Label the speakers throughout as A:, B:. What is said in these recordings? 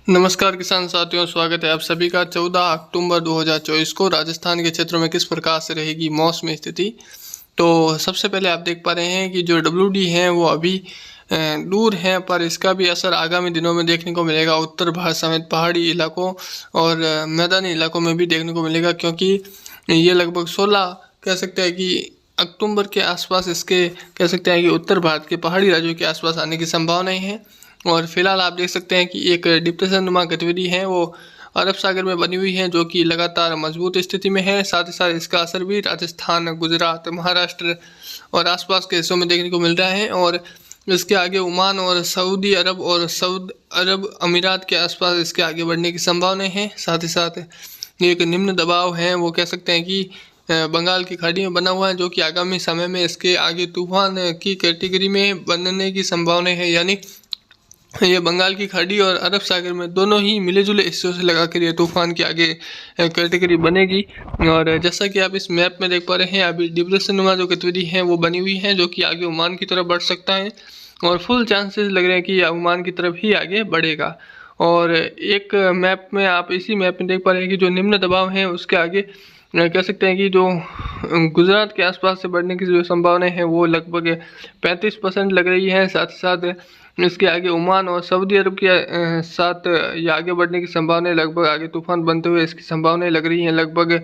A: नमस्कार किसान साथियों, स्वागत है आप सभी का। 14 अक्टूबर 2024 को राजस्थान के क्षेत्रों में किस प्रकार से रहेगी मौसमी स्थिति। तो सबसे पहले आप देख पा रहे हैं कि जो WD है वो अभी दूर है, पर इसका भी असर आगामी दिनों में देखने को मिलेगा। उत्तर भारत समेत पहाड़ी इलाकों और मैदानी इलाकों में भी देखने को मिलेगा, क्योंकि ये लगभग 16 कह सकते हैं कि अक्टूबर के आसपास इसके कह सकते हैं कि उत्तर भारत के पहाड़ी राज्यों के आसपास आने की संभावनाएं हैं। और फिलहाल आप देख सकते हैं कि एक डिप्रेशन नुमा गतिविधि है वो अरब सागर में बनी हुई है, जो कि लगातार मजबूत स्थिति में है। साथ ही साथ इसका असर भी राजस्थान, गुजरात, महाराष्ट्र और आसपास के हिस्सों में देखने को मिल रहा है। और इसके आगे ओमान और सऊदी अरब अमीरात के आसपास इसके आगे बढ़ने की संभावनाएं हैं। साथ ही साथ एक निम्न दबाव है वो कह सकते हैं कि बंगाल की खाड़ी में बना हुआ है, जो कि आगामी समय में इसके आगे तूफान की कैटेगरी में बनने की संभावनाएं है। यानी ये बंगाल की खाड़ी और अरब सागर में दोनों ही मिले जुले हिस्सों से लगाकर ये तूफान के आगे कैटेगरी बनेगी। और जैसा कि आप इस मैप में देख पा रहे हैं, अभी डिप्रेशन नुमा जो गतिविधि है वो बनी हुई है, जो कि आगे ओमान की तरफ बढ़ सकता है और फुल चांसेस लग रहे हैं कि ओमान की तरफ ही आगे बढ़ेगा। और एक मैप में आप इसी मैप में देख पा रहे हैं कि जो निम्न दबाव है उसके आगे कह सकते हैं कि जो गुजरात के आसपास से बढ़ने की जो संभावनाएं हैं वो लगभग 35% लग रही है। साथ ही साथ इसके आगे ओमान और सऊदी अरब के साथ ये आगे बढ़ने की संभावनाएं लगभग आगे तूफान बनते हुए इसकी संभावनाएं लग रही हैं, लगभग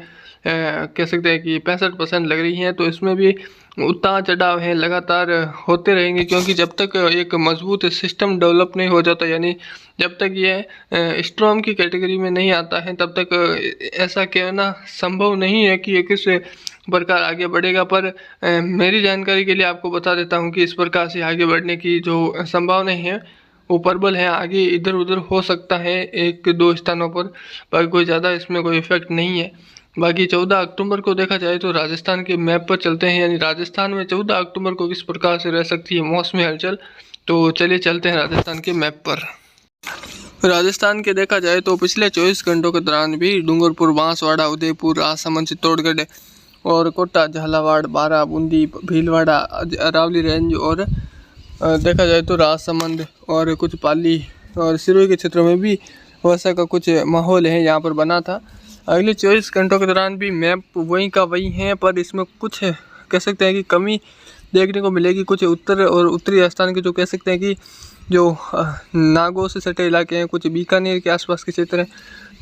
A: कह सकते हैं कि 65% लग रही हैं। तो इसमें भी उतार चढ़ाव है लगातार होते रहेंगे, क्योंकि जब तक एक मजबूत सिस्टम डेवलप नहीं हो जाता, यानी जब तक ये स्ट्रॉम की कैटेगरी में नहीं आता है, तब तक ऐसा कहना संभव नहीं है कि ये किस प्रकार आगे बढ़ेगा। पर मेरी जानकारी के लिए आपको बता देता हूँ कि इस प्रकार से आगे बढ़ने की जो संभावनाएं हैं वो प्रबल है। आगे इधर उधर हो सकता है एक दो स्थानों पर कोई ज़्यादा इसमें कोई इफेक्ट नहीं है। बाकी 14 अक्टूबर को देखा जाए तो राजस्थान के मैप पर चलते हैं, यानी राजस्थान में 14 अक्टूबर को किस प्रकार से रह सकती है मौसमी हलचल। तो चलिए चलते हैं राजस्थान के मैप पर। राजस्थान के देखा जाए तो पिछले 24 घंटों के दौरान भी डूंगरपुर, बांसवाड़ा, उदयपुर, राजसमंद, चित्तौड़गढ़ और कोटा, झालावाड़, बारां, बूंदी, भीलवाड़ा, अरावली रेंज और देखा जाए तो राजसमंद और कुछ पाली और सिरोही के क्षेत्रों में भी वर्षा का कुछ माहौल है यहाँ पर बना था। अगले 24 घंटों के दौरान भी मैप वही का वही हैं, पर इसमें कुछ कह सकते हैं कि कमी देखने को मिलेगी। कुछ उत्तर और उत्तरी राजस्थान के जो कह सकते हैं कि जो नागौर से सटे इलाके हैं, कुछ बीकानेर के आसपास के क्षेत्र हैं,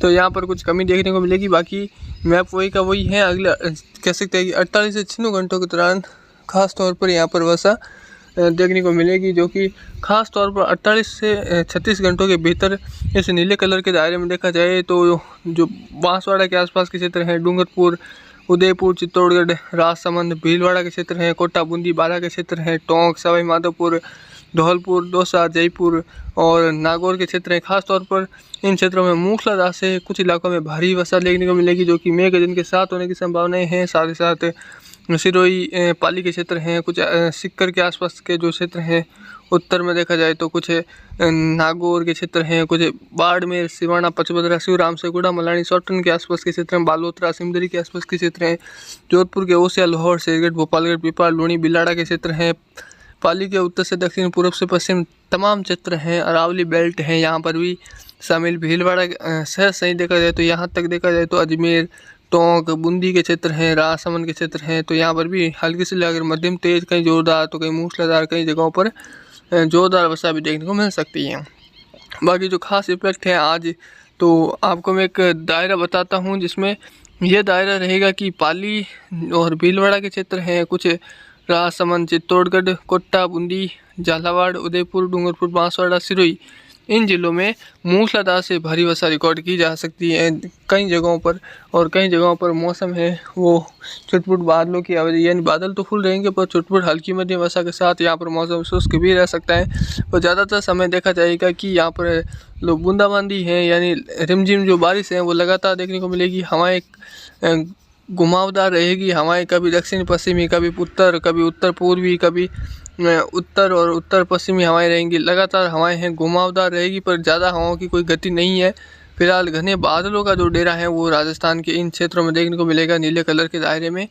A: तो यहाँ पर कुछ कमी देखने को मिलेगी। बाकी मैप वही का वही है। अगले कह सकते हैं कि 48 से 96 घंटों के दौरान खास तौर पर यहाँ पर वर्षा देखने को मिलेगी, जो कि खास तौर पर 48 से 36 घंटों के भीतर इस नीले कलर के दायरे में देखा जाए तो जो बांसवाड़ा के आसपास के क्षेत्र हैं, डूंगरपुर, उदयपुर, चित्तौड़गढ़, राजसमंद, भीलवाड़ा के क्षेत्र हैं, कोटा, बूंदी, बारां के क्षेत्र हैं, टोंक, सवाई माधोपुर, धौलपुर, दौसा, जयपुर और नागौर के क्षेत्र हैं। खासतौर पर इन क्षेत्रों में मूसलाधार से कुछ इलाकों में भारी वर्षा देखने को मिलेगी, जो कि मेघगर्जन के साथ होने की संभावनाएं हैं। साथ ही साथ सिरोही, पाली के क्षेत्र हैं, कुछ सिक्कर के आसपास के जो क्षेत्र हैं उत्तर में देखा जाए तो कुछ नागौर के क्षेत्र हैं, कुछ बाड़मेर, सिवाना, पचमढ़ी, शिवराम, सेगुड़ा, मलानी, सौटन के आसपास के क्षेत्र हैं, बालोतरा, सिमदरी के आसपास के क्षेत्र हैं, जोधपुर के ओसिया, लाहौर, शेरगढ़, गोपालगढ़, पिपा, लूणी, बिलाड़ा के क्षेत्र हैं, पाली के उत्तर से दक्षिण, पूर्व से पश्चिम तमाम क्षेत्र हैं, अरावली बेल्ट हैं, यहाँ पर भी शामिल। भीलवाड़ा शहर सही देखा जाए तो यहाँ तक देखा जाए तो अजमेर, टोंक, बूंदी के क्षेत्र हैं, राजसमंद के क्षेत्र हैं, तो यहाँ पर भी हल्की से लेकर मध्यम तेज, कहीं जोरदार तो कहीं मूसलाधार, कई जगहों पर जोरदार वर्षा भी देखने को मिल सकती है। बाकी जो खास इफेक्ट है आज, तो आपको मैं एक दायरा बताता हूँ, जिसमें यह दायरा रहेगा कि पाली और भीलवाड़ा के क्षेत्र हैं, कुछ राजसमंद, चित्तौड़गढ़, कोटा, बूंदी, झालावाड़, उदयपुर, डूंगरपुर, बांसवाड़ा, सिरोही, इन जिलों में मूसलाधार से भारी वर्षा रिकॉर्ड की जा सकती है कई जगहों पर। और कई जगहों पर मौसम है वो छुटपुट बादलों की आवाज़, यानी बादल तो फुल रहेंगे पर छुटपुट हल्की मध्यम वर्षा के साथ यहाँ पर मौसम शुष्क भी रह सकता है। और ज़्यादातर समय देखा जाएगा कि यहाँ पर लोग बूंदाबांदी है, यानी रिमझिम जो बारिश है वो लगातार देखने को मिलेगी। हवाएं घुमावदार रहेगी, हवाएं कभी दक्षिण पश्चिमी, कभी उत्तर पूर्वी, कभी उत्तर और उत्तर पश्चिमी हवाएं रहेंगी। लगातार हवाएं हैं, घुमावदार रहेगी, पर ज़्यादा हवाओं की कोई गति नहीं है। फिलहाल घने बादलों का जो डेरा है वो राजस्थान के इन क्षेत्रों में देखने को मिलेगा नीले कलर के दायरे में।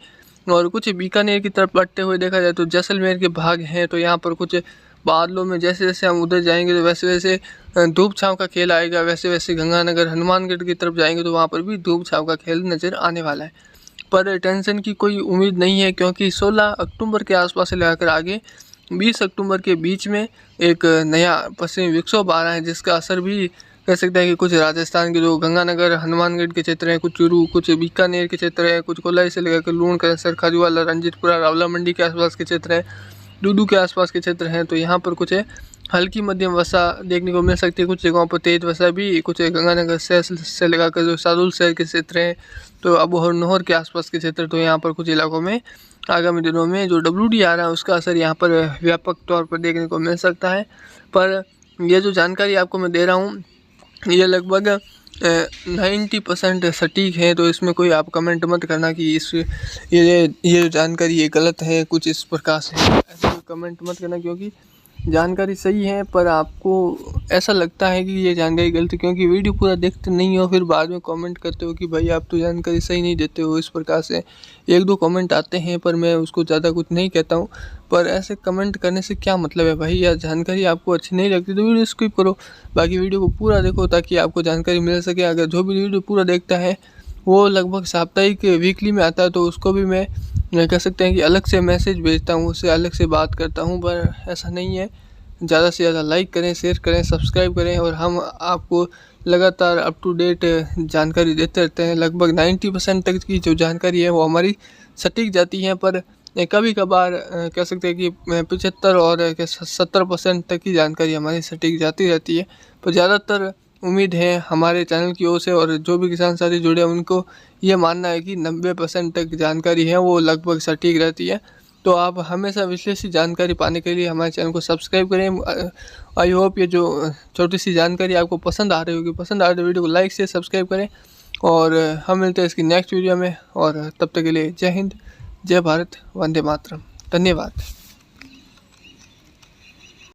A: और कुछ बीकानेर की तरफ बढ़ते हुए देखा जाए तो जैसलमेर के भाग हैं, तो यहाँ पर कुछ बादलों में जैसे जैसे हम उधर जाएंगे तो वैसे वैसे धूप छाँव का खेल आएगा, वैसे वैसे गंगानगर हनुमानगढ़ की तरफ जाएंगे तो वहाँ पर भी धूप छाँव का खेल नज़र आने वाला है। पर टेंशन की कोई उम्मीद नहीं है, क्योंकि 16 अक्टूबर के आसपास से लगाकर आगे 20 अक्टूबर के बीच में एक नया पश्चिमी विक्षोभ आ रहा है, जिसका असर भी कह सकते हैं कि कुछ राजस्थान के जो गंगानगर हनुमानगढ़ के क्षेत्र हैं, कुछ चूरू, कुछ बीकानेर के क्षेत्र है, कुछ कोलाई से लेकर लूणकरण, कैंसर, खाजूवाला, रंजीतपुरा, रावला मंडी के आसपास के क्षेत्र है, डूडू के आसपास के क्षेत्र हैं। तो यहाँ पर कुछ हल्की मध्यम वर्षा देखने को मिल सकती है, कुछ जगहों पर तेज वर्षा भी, कुछ गंगानगर शहर से लगाकर जो सादुल शहर के क्षेत्र हैं, तो अबोहर नोहर के आसपास के क्षेत्र, तो यहाँ पर कुछ इलाकों में आगामी दिनों में जो WD आ रहा है उसका असर यहाँ पर व्यापक तौर पर देखने को मिल सकता है। पर यह जो जानकारी आपको मैं दे रहा हूँ ये लगभग 90% सटीक है, तो इसमें कोई आप कमेंट मत करना कि ये जानकारी ये गलत है, कुछ इस प्रकार से ऐसा कोई कमेंट मत करना, क्योंकि जानकारी सही है पर आपको ऐसा लगता है कि ये जानकारी गलत है क्योंकि वीडियो पूरा देखते नहीं हो, फिर बाद में कमेंट करते हो कि भाई आप तो जानकारी सही नहीं देते हो। इस प्रकार से 1-2 कमेंट आते हैं पर मैं उसको ज़्यादा कुछ नहीं कहता हूँ। पर ऐसे कमेंट करने से क्या मतलब है भाई, या जानकारी आपको अच्छी नहीं लगती तो वीडियो स्किप करो, बाकी वीडियो को पूरा देखो ताकि आपको जानकारी मिल सके। अगर जो भी वीडियो पूरा देखता है वो लगभग साप्ताहिक वीकली में आता है तो उसको भी मैं कह सकते हैं कि अलग से मैसेज भेजता हूँ, उससे अलग से बात करता हूँ। पर ऐसा नहीं है, ज़्यादा से ज़्यादा लाइक करें, शेयर करें, सब्सक्राइब करें और हम आपको लगातार अप टू डेट जानकारी देते रहते हैं। लगभग 90% तक की जो जानकारी है वो हमारी सटीक जाती है, पर कभी कभार कह सकते हैं कि 75 और 70% तक की जानकारी हमारी सटीक जाती रहती है। पर ज़्यादातर उम्मीद है हमारे चैनल की ओर से और जो भी किसान साथी जुड़े हैं उनको ये मानना है कि 90% तक जानकारी है वो लगभग सटीक रहती है। तो आप हमेशा विश्लेषित जानकारी पाने के लिए हमारे चैनल को सब्सक्राइब करें। आई होप ये जो छोटी सी जानकारी आपको पसंद आ रही होगी, पसंद आ रही तो वीडियो को लाइक से सब्सक्राइब करें और हम मिलते हैं इसकी नेक्स्ट वीडियो में। और तब तक के लिए जय हिंद, जय भारत, वंदे मातरम, धन्यवाद।